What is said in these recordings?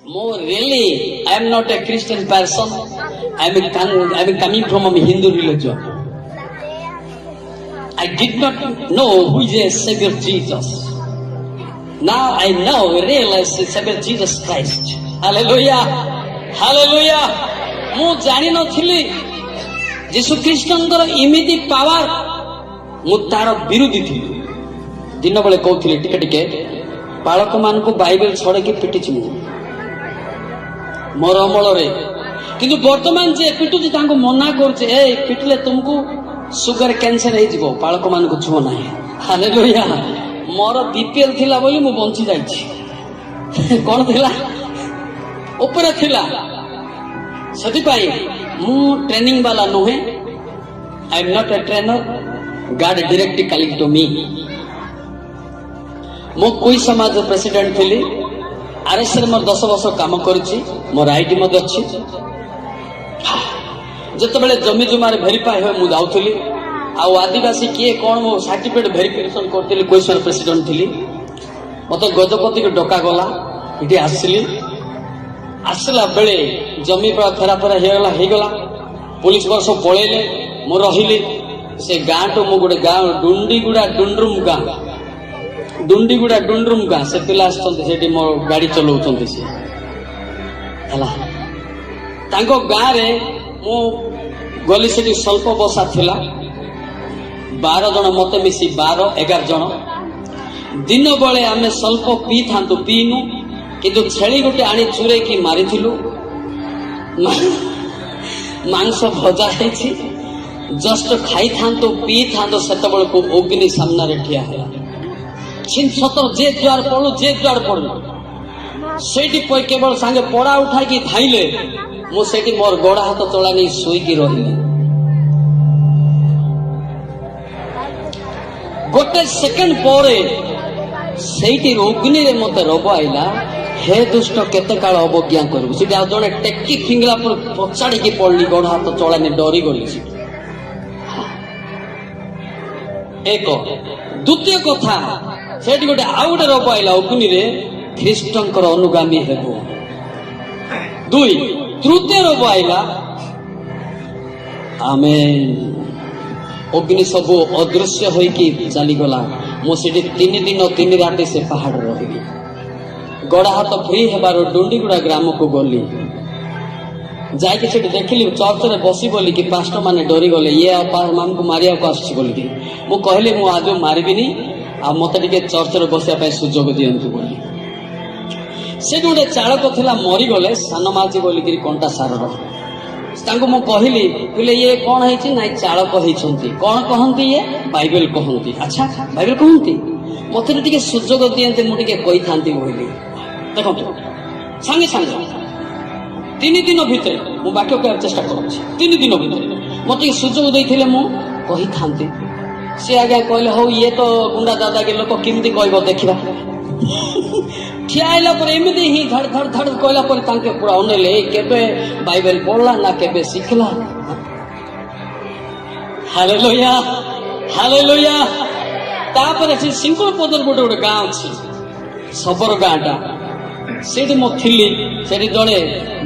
More really, I am not a Christian person. I am coming from a Hindu religion. I did not know who is a Savior Jesus. Now I know, realize the Savior Jesus Christ. Hallelujah, Hallelujah. ମୁଁ ଜାଣିନଥିଲି ଯୀଶୁ ଖ୍ରୀଷ୍ଟଙ୍କର ଏମିତି power, ମୁଁ ତାର ବିରୋଧୀ ଥିଲି। ଦିନ ବେଳେ କହୁଥିଲି ଟିକେ ଟିକେ ବାଳକ ମାନଙ୍କୁ ବାଇବେଲ ଛଡେଇକି ପିଟିଛି ମୁଁ ମୋର ଅମଳରେ, କିନ୍ତୁ ବର୍ତ୍ତମାନ ଯିଏ ପିଟୁଛି ତାଙ୍କୁ ମନା କରୁଛି, ଏ ପିଟିଲେ ତୁମକୁ ସୁଗାର କ୍ୟାନ୍ସର ହେଇଯିବ, ବାଳକ ମାନଙ୍କୁ ଛୁଅ ନାହିଁ। ହାଲେଲୁୟା। ମୋର ବିପିଏଲ ଥିଲା ବୋଲି ମୁଁ ବଞ୍ଚି ଯାଇଛି। କଣ ଥିଲା? ଉପରେ ଥିଲା। ସେଥିପାଇଁ ମୁଁ ଟ୍ରେନିଂ ବାଲା ନୁହେଁ। ଆଇ ଏମ୍ ନଟ୍ ଏ ଟ୍ରେନର। ଗଡ୍ ଡିରେକ୍ଟଲି କଲିଂ ଟୁ ମି। ମୁଁ କୁଇ ସମାଜ ପ୍ରେସିଡେଣ୍ଟ ଥିଲି। ଆରଏସରେ ମୋର 10 ବର୍ଷ କାମ କରିଛି। ମୋର ଆଇଡି ମଧ୍ୟ ଅଛି। ଯେତେବେଳେ ଜମି ଜମାରେ ଭେରିଫାଏ ହୁଏ ମୁଁ ଯାଉଥିଲି। ଆଉ ଆଦିବାସୀ କିଏ କଣ ମୁଁ ସାର୍ଟିଫିକେଟ ଭେରିଫିକେସନ କରିଥିଲି। କୁଇସର ପ୍ରେସିଡେଣ୍ଟ ଥିଲି। ମତେ ଗଜପତିକୁ ଡକାଗଲା। ଏଠି ଆସିଲି। ଆସିଲା ବେଳେ ଜମି ଫେରାଫେରା ହେଇଗଲା। ପୁଲିସ ବର୍ଷ ପଳେଇଲେ। ମୁଁ ରହିଲି ସେ ଗାଁଠୁ। ମୁଁ ଗୋଟେ ଗାଁ ଡୁଣ୍ଡିଗୁଡା ଡୁଣ୍ଡରୁମ ଗାଁ, ଡୁଣ୍ଡିଗୁଡା ଡୁଣ୍ଡରୁମ ଗାଁ। ସେ ପିଲା ଆସିଛନ୍ତି, ସେଠି ମୋ ଗାଡି ଚଲାଉଛନ୍ତି ସେ ହେଲା। ତାଙ୍କ ଗାଁରେ ମୁଁ ଗଲି। ସେଠି ସ୍ୱଳ୍ପ ବସା ଥିଲା। 12 ଜଣ, ମତେ ମିଶି 12-11 ଜଣ। ଦିନ ବେଳେ ଆମେ ସ୍ୱଳ୍ପ ପିଇଥାନ୍ତୁ, ପିଇନୁ। କିନ୍ତୁ ଛେଳି ଗୋଟେ ଆଣି ଚୁରେଇକି ମାରିଥିଲୁ। ମାଂସ ଭଜା ହେଇଛି। ଜଷ୍ଟ ଖାଇଥାନ୍ତୁ, ପିଇଥାନ୍ତୁ, ସେତେବେଳକୁ ଅଗ୍ନି ସାମ୍ନାରେ ଠିଆ ହେଲା। ସତର ଯେ ଯୁଆଡ ପଡୁ ସେଇଠି କେବଳ ସାଙ୍ଗେ ପଡା ଉଠାଇକି ଧାଇଲେ। ମୁଁ ସେଇଠି ମୋର ଗୋଡ ହାତ ଚଳା ନେଇ ଶୋଇକି ରହିଲି। ଗୋଟେ ସେକେଣ୍ଡ ପରେ ସେଇଠି ଅଗ୍ନିରେ ମତେ ରୋଗ ଆଇଲା। ହେ ଦୁଷ୍ଟ, କେତେ କାଳ ଅବଜ୍ଞା କରିବୁ। ସେଠି ଆଉ ଜଣେ ଟେକି ଫିଙ୍ଗିଲା ପରେ ପଚାଡ଼ିକି ପଡିଲି। ଗୋଡ ହାତ ଚଳାନି, ଡରିଗଲି ସେଠି। ଏକ। ଦ୍ୱିତୀୟ କଥା, ସେଠି ଗୋଟେ ଆଉ ଗୋଟେ ରୋଗ ଆଇଲା ଅଗ୍ନିରେ। ଖ୍ରୀଷ୍ଟଙ୍କର ଅନୁଗାମୀ ହେବ। 2। ତୃତୀୟ ରୋଗ ଆଇଲା। ଆମେ ଅଗ୍ନି ସବୁ ଅଦୃଶ୍ୟ ହୋଇକି ଚାଲିଗଲା। ମୁଁ ସେଠି 3 ଦିନ 3 ରାତି ସେ ପାହାଡରେ ରହିଲି। ଗୋଡ ହାତ ଫ୍ରି ହେବାରୁ ଡୁଣ୍ଡିଗୁଡା ଗ୍ରାମକୁ ଗଲି। ଯାଇକି ସେଠି ଦେଖିଲି ଚର୍ଚ୍ଚରେ ବସି ବୋଲିକି ପାଷ୍ଟର ମାନେ ଡରିଗଲେ। ଇଏ ଆମକୁ ମାରିବାକୁ ଆସୁଛି ବୋଲିକି। ମୁଁ କହିଲି ମୁଁ ଆଜି ମାରିବିନି, ଆଉ ମତେ ଟିକେ ଚର୍ଚ୍ଚରେ ବସିବା ପାଇଁ ସୁଯୋଗ ଦିଅନ୍ତୁ ବୋଲି। ସେଠି ଗୋଟେ ଚାଳକ ଥିଲା, ମରିଗଲେ, ସାନ ମାଝି ବୋଲିକିରି କଣ୍ଟା ସାରର। ତାଙ୍କୁ ମୁଁ କହିଲି, କହିଲେ ଇଏ କଣ ହେଇଛି? ନାଇଁ, ଚାଳକ ହେଇଛନ୍ତି। କଣ କହନ୍ତି? ଇଏ ବାଇବେଲ କହନ୍ତି। ଆଚ୍ଛା, ବାଇବେଲ କହନ୍ତି। ମତେ ଟିକେ ସୁଯୋଗ ଦିଅନ୍ତି, ମୁଁ ଟିକେ କହିଥାନ୍ତି କହିଲି। ଦେଖନ୍ତୁ, ସାଙ୍ଗେ ସାଙ୍ଗେ 3 ଦିନ ଭିତରେ, ମୁଁ ବାକ୍ୟ କହିବାକୁ ଚେଷ୍ଟା କରୁଛି, 3 ଦିନ ଭିତରେ ମତେ ଟିକେ ସୁଯୋଗ ଦେଇଥିଲେ ମୁଁ କହିଥାନ୍ତି। ସେ ଆଜ୍ଞା କହିଲେ, ହଉ, ଇଏ ତ ଗୁଣ୍ଡା ଦାଦାଗିରି ଲୋକ, କେମିତି କହିବ ଦେଖିବା। ଠିଆ ହେଲା ପରେ ଏମିତି ହିଁ ଧଡ଼ ଧଡ଼ ଧଡ଼ କହିଲା ପରେ ତାଙ୍କେ ପୁରା ଅନେଇଲେ। କେବେ ବାଇବେଲ ପଢିଲା ନା କେବେ ଶିଖିଲା। Hallelujah, hallelujah. ତାପରେ ସେ ସିଙ୍ଗୁଳପଦର ଗୋଟେ ଗାଁ ଅଛି, ଶବର ଗାଁଟା। ସେଠି ମୁଁ ଥିଲି। ସେଠି ଜଣେ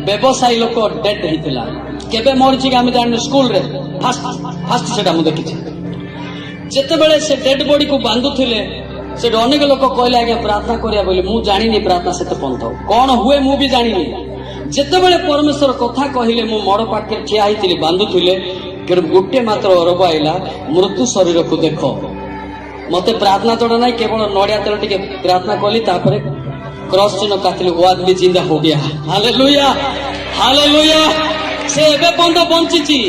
ବ୍ୟବସାୟୀ ଲୋକ ଡେଥ୍ ହେଇଥିଲା। କେବେ ମରିଛି କି ଆମେ ଜାଣିନୁ। ସ୍କୁଲରେ ଫାଷ୍ଟ ସେଟା ମୁଁ ଦେଖିଛି। ଯେତେବେଳେ ସେ ଡେଡ୍ ବଡିକୁ ବାନ୍ଧୁଥିଲେ, ସେଠି ଅନେକ ଲୋକ କହିଲେ, ଆଜ୍ଞା ପ୍ରାର୍ଥନା କରିବା ବୋଲି। ମୁଁ ଜାଣିନି ପ୍ରାର୍ଥନା ସେତେ ପନ୍ଥ କଣ ହୁଏ, ମୁଁ ବି ଜାଣିନି। ଯେତେବେଳେ ପରମେଶ୍ୱର କଥା କହିଲେ, ମୁଁ ମୋଡ ପାଖରେ ଠିଆ ହେଇଥିଲି, ବାନ୍ଧୁଥିଲେ। ଗୋଟେ ମାତ୍ର ଅରବ ଆଇଲା, ମୃତ୍ୟୁ ଶରୀରକୁ ଦେଖ। ମତେ ପ୍ରାର୍ଥନା ଜଣା ନାହିଁ, କେବଳ ନଡିଆ ତେଲ ଟିକେ ପ୍ରାର୍ଥନା କଲି, ତାପରେ କ୍ରସ୍ ଚିହ୍ନ କାଟିଲି। ଓ ଆଦମୀ ଜିନ୍ଦା ହୋ ଗୟା। Hallelujah, hallelujah. ସେ ଏବେ ପର୍ଯ୍ୟନ୍ତ ବଞ୍ଚିଛି।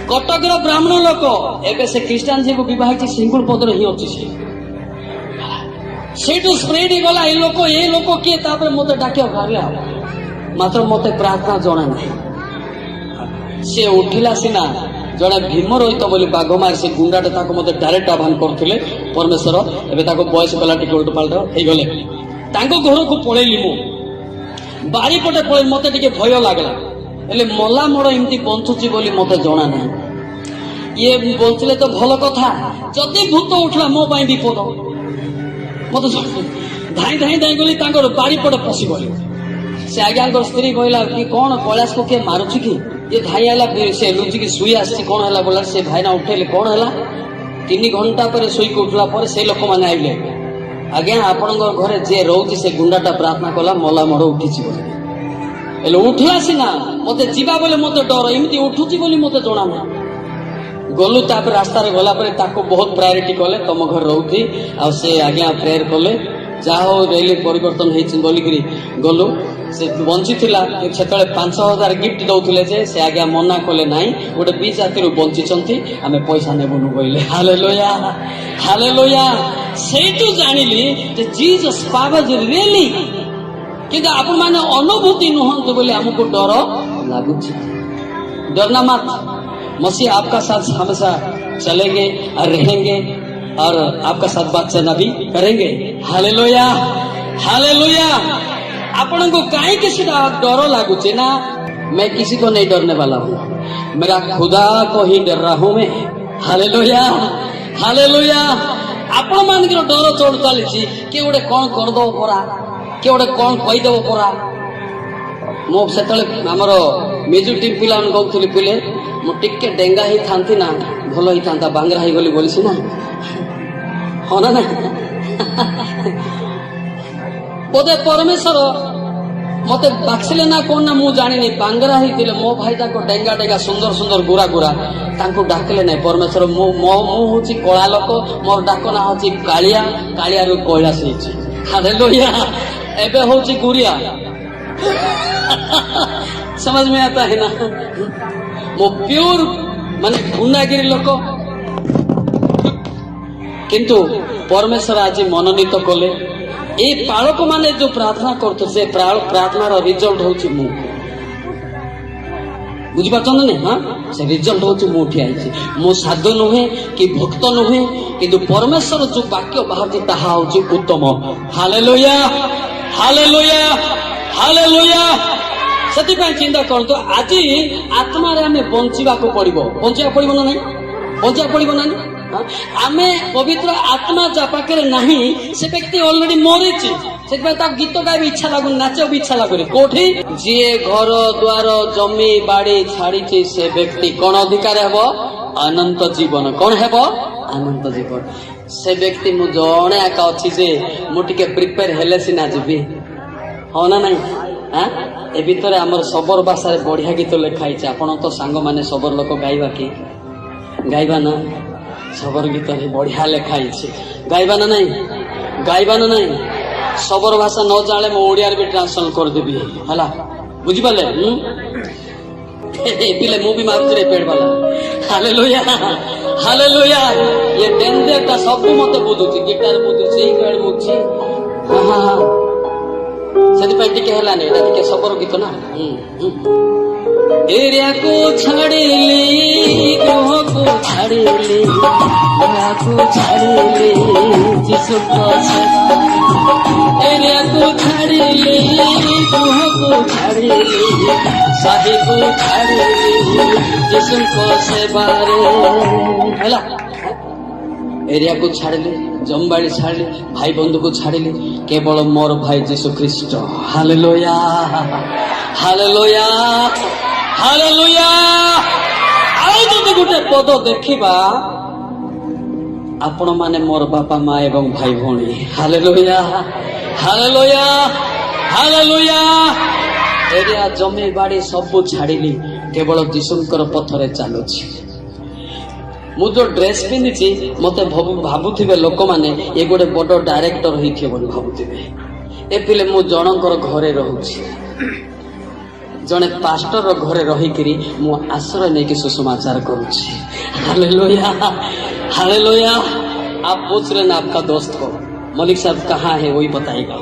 କଟକର ବ୍ରାହ୍ମଣ ଲୋକ, ଏବେ ସେ ଖ୍ରୀଷ୍ଟିଆନ ଝିଅକୁ ବିବାହ ହେଇଛି। ସିଙ୍ଗୁଳପଦରେ ହିଁ ଅଛି ସେ। ସେଇଠୁ ସ୍ପ୍ରେଡ ହେଇଗଲା। ଏ ଲୋକ କିଏ? ତାପରେ ମତେ ଡାକିବାକୁ ଭାବିଲା, ମାତ୍ର ମତେ ପ୍ରାର୍ଥନା ଜଣା ନାହିଁ। ସେ ଉଠିଲା ସିନା, ଜଣେ ଭୀମ ରୋହିତ ବୋଲି ବାଘମାରି, ସେ ଗୁଣ୍ଡାଟେ, ତାକୁ ମତେ ଡାଇରେକ୍ଟ ଆହ୍ୱାନ କରୁଥିଲେ ପରମେଶ୍ୱର। ଏବେ ତାକୁ ବୟସ କଲା, ଟିକେ ଓଲଟ ପାଲଟ ହେଇଗଲେ। ତାଙ୍କ ଘରକୁ ପଳେଇଲି। ମୁଁ ବାରିପଟେ ପଳେଇ, ମତେ ଟିକେ ଭୟ ଲାଗିଲା। ହେଲେ ମଲା ମୋଡ ଏମିତି ବଞ୍ଚୁଛି ବୋଲି ମତେ ଜଣା ନାହିଁ। ଇଏ ବଞ୍ଚିଲେ ତ ଭଲ କଥା, ଯଦି ଭୂତ ଉଠିଲା ମୋ ପାଇଁ ବିପଦ। ମତେ ଧାଇଁ ଧାଇଁ ଧାଇଁ ଗଲି, ତାଙ୍କର ବାରିପଟେ ପଶିଗଲି। से आज्ञा स्त्री कहला कि कौन कैलाश को किए मारुची कि ये धाई आला से लुचिकी शुई आसी कौन है बोला से भाईना उठेले कौन है 3 घंटा पर शुई उठला पर से लोक मैंने आइले आज्ञा आपण घरे जे रोचे से गुंडाटा प्रार्थना कला मला मोड़ उठी उठला सीना मत जीवा बोले मत डर एमती उठुची बोली मत जना ना गलु तापर रास्ता गला बहुत प्रायोरिटी कले तुम घर रोची आ आज्ञा प्रेयर कले जहा रेली परिवर्तन बोलिक गलु से बंची से 5,000 गिफ्ट दौले से आज्ञा मना कले ना गोटे बी जाति बंची आम पैसा नेबुनु कहले हालेलुया हालेलुया सेठू जानिली जीसस पावर रियली किंतु आपण माने अनुभूति नुहंतु बोले हमको डर लागुची डरना मत मसीह आपका साथ हमेशा चलेंगे और रहेंगे और आपका साथ बातचीत भी करेंगे हालेलुया हालेलुया आपण को काहे किसी डर लागुचे ना मैं किसी को नहीं डरने वाला हूँ मेरा खुदा को ही डर रहा हूँ मैं हालेलुया हालेलुया आपण मान डर चढ़ चली किए गोटे कौन करदो परा किए गोटे कौन कहीदेव परा मुझे आमर म्यूजिक टीम पिला कहते पिले मुझे डेंगा ही था ना भल ही था बांगरा ही गली बोली ना हाँ ना बोधे परमेश्वर मत बाक्सिले ना कौन ना मुझे जानी बांगरा ही मो भाई डेंगा डेंगा सुंदर सुंदर गुरा गुरा डाकिले ना परमेश्वर हूँ कला लोक मोर डाक ना हूँ कालिया कालिया रु कैलाश हालेलुया एबे हूँ गुरिया समझ में आता है ना मो प्योर माने गुंडागिरी लोक किंतु परमेश्वर आज मनोनीत कले ए पालक माने जो प्रार्थना करते से प्रार्थना रो रिजल्ट होची मु बुझी पाछन ने हां से रिजल्ट होची मु उठी आइछि मो साध नहे कि भक्त नहे किंतु परमेश्वर जो वाक्य बाहर ताहा होची उत्तम हालेलुया हालेलुया हालेलुया सती चिंता करतो आज आत्मा रे हमें बंचिबा को पड़िबो ना नहीं बंचिबा पड़िबो ना आमे पवित्र आत्मा जा पाखे नहीं से व्यक्ति ऑलरेडी मरी से गीत गाय इच्छा लगुन नाच भी इच्छा लगुन कोठी जी घर द्वार जमी बाड़ी छाड़ी से व्यक्ति कौन अधिकार हेब अनंत जीवन कौन हेब अनंत जीवन से व्यक्ति मु जणे आका अछि जे मु टिके प्रिपेयर हेले सिना जीवी हाँ ना नहीं हाँ ए भितर आमर सबर भाषा बढ़िया गीत लिखाई आपण तो सांग माने सबर लोक गाइबा कि गाइबा ना सबर गीत बढ़िया लिखाई गाइबा ना नहीं सबर भाषा न जाने मो ओडिया भी ट्रांसलेट कर देबी हला बुझी पाले पिले मु भी मारुती रे पेड़ वाला हालेलुया हालेलुया ये डेंजर का सब मते बुझुची गिटार बुझुची पेड़ बुझुची हां हां से टिके है टिके सबर गीत ना एरिया को छाड़ेले ग्रह को छाड़ेले माया को छाड़ेले जिसु को एरिया को छाड़ेले ग्रह को छाड़ेले साहे को छाड़ेले जिसु को सेवारे हला एरिया को छाड़ले जमबाड़ी छाड़ले भाई बंधु को छाड़ले केवल मोर भाई जीसु ख्रीस्ट हालेलुया हालेलुया हालेलुया आउ जदि गोटे पद देखिबा आपण माने मोर बापा माँ एवं भाई भौणी हालेलुया हालेलुया हालेलुया एरिया जमी बाड़ी सब छाड़िली केवल जीशुंकर पथरे चलुछि मु जो ड्रेस पिंधि मत भावुवे लोक मैंने ये गोटे बड़ डायरेक्टर होती भावुवे ए पिले मु जनकर घरे रोची जड़े पास्टर घरे रहीकि मु आश्रय नहीं कि सुसमाचार करुच्ची हालेलुया हालेलुया आप पूछ रहे ना आपका दोस्त को मलिक साहब कहाँ है वही बताएगा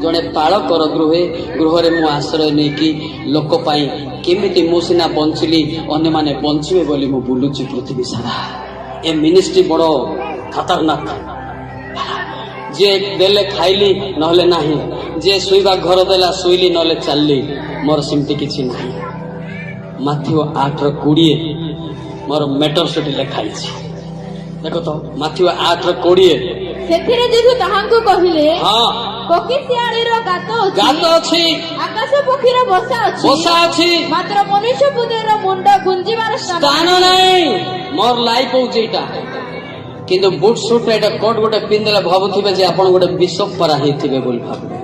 जड़े पालकर गृह मु आश्रय नहीं कि लोक केमिति मु सिना बंचिली अन्य माने बंचिबे बोली मु बुलुची पृथ्वी सारा ए मिनिस्ट्री बड़ खतरनाक जे देले खाइली नहले नाही जे सुईबा घर देला सुईली नहले चलली मोर सिमती किछि नाही माथ्यू 8:20 मोर मेटर सेठी लिखाई देखो तो माथ्यू 8:20 सेथिरे जेसु ताहांको कहिले हां ପକ୍ଷୀ ଶିଆଳିର ଗାତ ଗାତ ଅଛି, ଅଛି, ଆକାଶ ପକ୍ଷୀର ବସା ଅଛି, ବସା ଅଛି, ମାତ୍ର ମନୁଷ୍ୟ ବୁଦ୍ଧିର ମୁଣ୍ଡ ଗୁଞ୍ଜିବାର ସ୍ଥାନ ସ୍ଥାନ ନାହିଁ। ମୋର ଲାଇଫ ହଉଛି ଏଇଟା। କିନ୍ତୁ ବୁଟ ସୁଟ ଏଇଟା କୋଟ ଗୋଟେ ପିନ୍ଧିଲେ ଭାବୁଥିବେ ଯେ ଆପଣ ଗୋଟେ ବିଶପ ପରା ହେଇଥିବେ ବୋଲି ଭାବିବେ।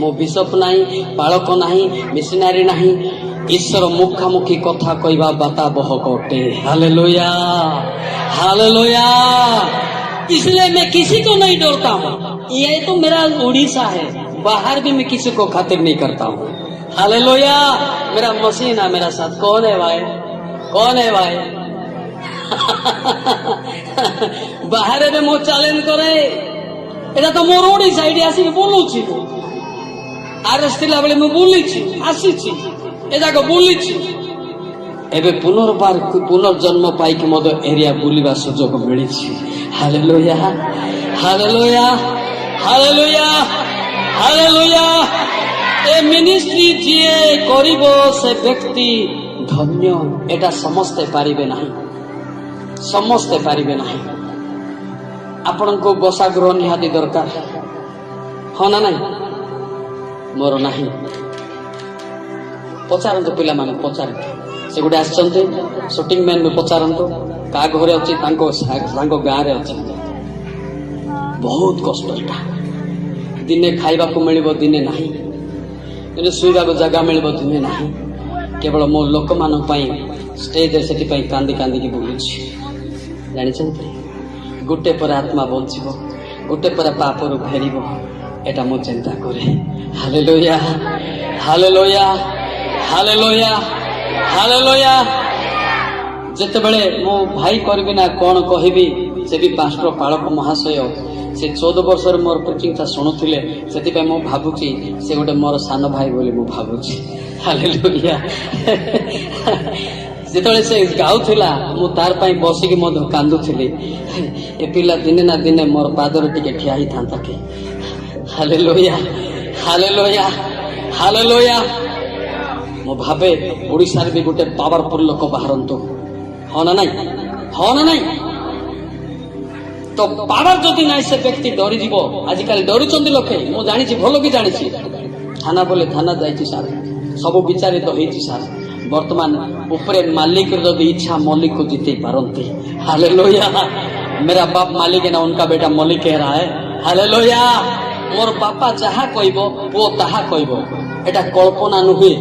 ମୋ ବିଶପ ନାହିଁ, ପାଳକ ନାହିଁ, ମିଶନାରୀ ନାହିଁ, ଈଶ୍ୱର ମୁଖାମୁଖି କଥା କହିବା ବାତା ବହକ ଅଟେ। Hallelujah, hallelujah. इसलिए मैं किसी को नहीं डरता हूँ। ये तो मेरा उड़ीसा है, बाहर भी मैं किसी को खातिर नहीं करता हूँ। हालेलुया। मेरा मसीह ना मेरा साथ। कौन है भाई? कौन है भाई? बाहर में मो चैलेंज करे, এটা তো মোর ওড়িশা, এটি আসিকি বলুছি। আরেস্ট ଥିଲା ବେଳେ ମୁଁ ବୁଲିଛି, ଆସିଛି, ଏ ଯାକ ବୁଲିଛି। ଏବେ ପୁନର୍ବାର ପୁନର୍ଜନ୍ମ ପାଇକି ମଧ୍ୟ ଏରିଆ ବୁଲିବା ସୁଯୋଗ ମିଳିଛି। Hallelujah, hallelujah, hallelujah, hallelujah. ଏ ମିନିଷ୍ଟ୍ରି ଯିଏ କରିବ ସେ ବ୍ୟକ୍ତି ଧନ୍ୟ। এটা ସମସ୍ତେ ପାରିବେ ନାହିଁ, ସମସ୍ତେ ପାରିବେ ନାହିଁ। ଆପଣଙ୍କୁ ବସା ଗୃହ ନିହାତି ଦରକାର, ହଁ ନା ନାହିଁ? ମୋର ନାହିଁ। ପଚାରନ୍ତୁ ପିଲାମାନେ, ପଚାରନ୍ତୁ। ସେ ଗୋଟେ ଆସିଛନ୍ତି ସୁଟିଂ ମ୍ୟାନ୍ ବି ପଚାରନ୍ତୁ, କାହା ଘରେ ଅଛି, ତାଙ୍କ ଗାଁରେ ଅଛନ୍ତି। ବହୁତ କଷ୍ଟ ଏଇଟା। ଦିନେ ଖାଇବାକୁ ମିଳିବ, ଦିନେ ନାହିଁ। ଦିନେ ଶୋଇବାକୁ ଜାଗା ମିଳିବ, ଦିନେ ନାହିଁ। କେବଳ ମୋ ଲୋକମାନଙ୍କ ପାଇଁ ଷ୍ଟେଜରେ ସେଥିପାଇଁ କାନ୍ଦି କାନ୍ଦିକି ବୁଲୁଛି। ଜାଣିଛନ୍ତି, ଗୋଟେ ପରେ ଆତ୍ମା ବଞ୍ଚିବ, ଗୋଟେ ପରେ ପାପରୁ ଫେରିବ, এটা ମୁଁ ଚିନ୍ତା କରେ। Hallelujah, hallelujah, hallelujah, hallelujah. ଯେତେବେଳେ ମୁଁ ଭାଇ କରିବି ନା କଣ କହିବି, ସେ ବି ପାଷ୍ଟର ପାଳକ ମହାଶୟ, ସେ 14 ବର୍ଷରେ ମୋର ପ୍ରିଚିଂଟା ଶୁଣୁଥିଲେ। ସେଥିପାଇଁ ମୁଁ ଭାବୁଛି ସେ ଗୋଟେ ମୋର ସାନ ଭାଇ ବୋଲି ମୁଁ ଭାବୁଛି। ହାଲେଲୁୟା। ଯେତେବେଳେ ସେ ଗାଉଥିଲା ମୁଁ ତାର ପାଇଁ ବସିକି ମଧ୍ୟ କାନ୍ଦୁଥିଲି। ଏ ପିଲା ଦିନେ ନା ଦିନେ ମୋର ପାଦରେ ଟିକେ ଠିଆ ହେଇଥାନ୍ତା କି। Hallelujah, hallelujah, hallelujah. ମୁଁ ଭାବେ ଓଡ଼ିଶାରେ ବି ଗୋଟେ ପାୱାରଫୁଲ ଲୋକ ବାହାରନ୍ତୁ, ହଁ ନା ନାଇଁ? ହଁ ନା ନାଇଁ? ତ ପାୱାର ଯଦି ନାହିଁ ସେ ବ୍ୟକ୍ତି ଡରିଯିବ। ଆଜିକାଲି ଡରୁଛନ୍ତି ଲୋକେ, ମୁଁ ଜାଣିଛି, ଭଲ କି ଜାଣିଛି। ଥାନା ବୋଲେ ଥାନା ଯାଇଛି ସାର୍, ସବୁ ବିଚାରିତ ହେଇଛି ସାର୍। ବର୍ତ୍ତମାନ ଉପରେ ମାଲିକ ଯଦି ଇଚ୍ଛା ମଲିକକୁ ଜିତେଇ ପାରନ୍ତି। हालेलुया। मेरा बाप मालिक है ना, उनका बेटा मलिक कह रहा है। हालेलुया। मोर बापा जहा कहब पुओ ताहा कहब, एटा कल्पना नुहे।